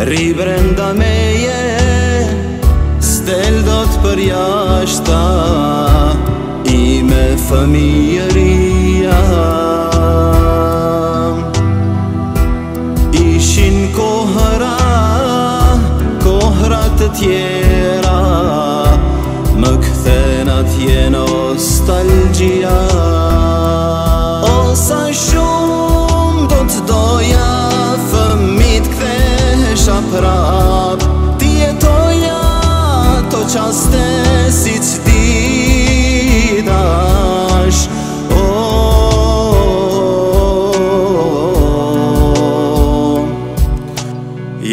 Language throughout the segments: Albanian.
Ri brenda meje, s'del do t'për jashta, ime familjeria. Ishin kohra të tjera, më kthen atje nostalgjia. O sa shumë do t'doja fëmit kthesha prap, ti jetoja to qaste si c'didash.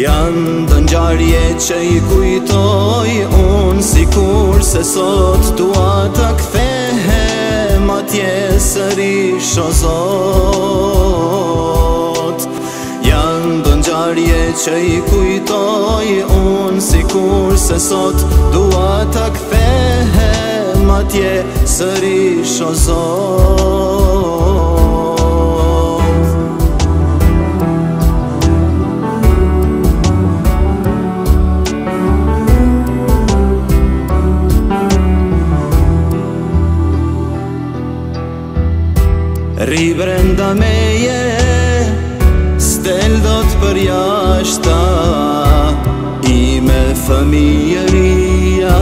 Janë dë ngjarje që i kujtoj unë, sikur se sot dua të kthehem atje sërish o Zot. Janë dë ngjarje që i kujtoj unë, sikur se sot dua të kthehem atje sërish o Zot. Ri brenda meje, s'del do t'për jashta, ime familjeria.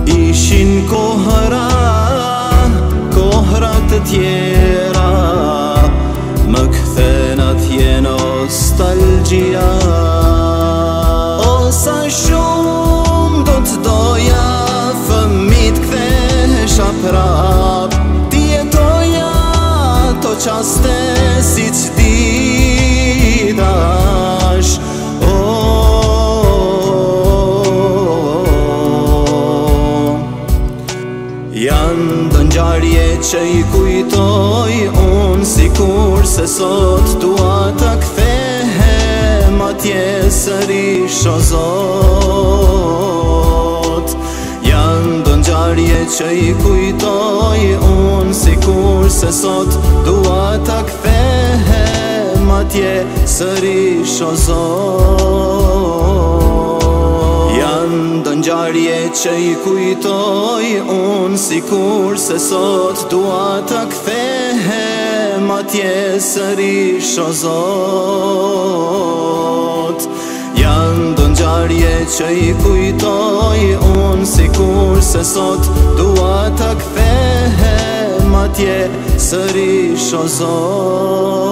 Ishin kohra të tjera, më kthen atje nostalgjia. O sa shumë do t'doja fëmit kthesha prap, ti jetoja to qaste si c'didash. Janë dë ngjarje që i kujtoj unë, sikur se sot dua të kthehem atje sërish o Zot. Janë dë ngjarje që i kujtoj unë, sikur se sot dua të kthehem atje sërish o Zot. Janë dë ngjarje që i kujtoj unë, sikur se sot dua të kthehem atje sërish o Zot. Janë dë ngjarje që i kujtoj unë, sikur se sot dua të kthehem atje sërish o Zot.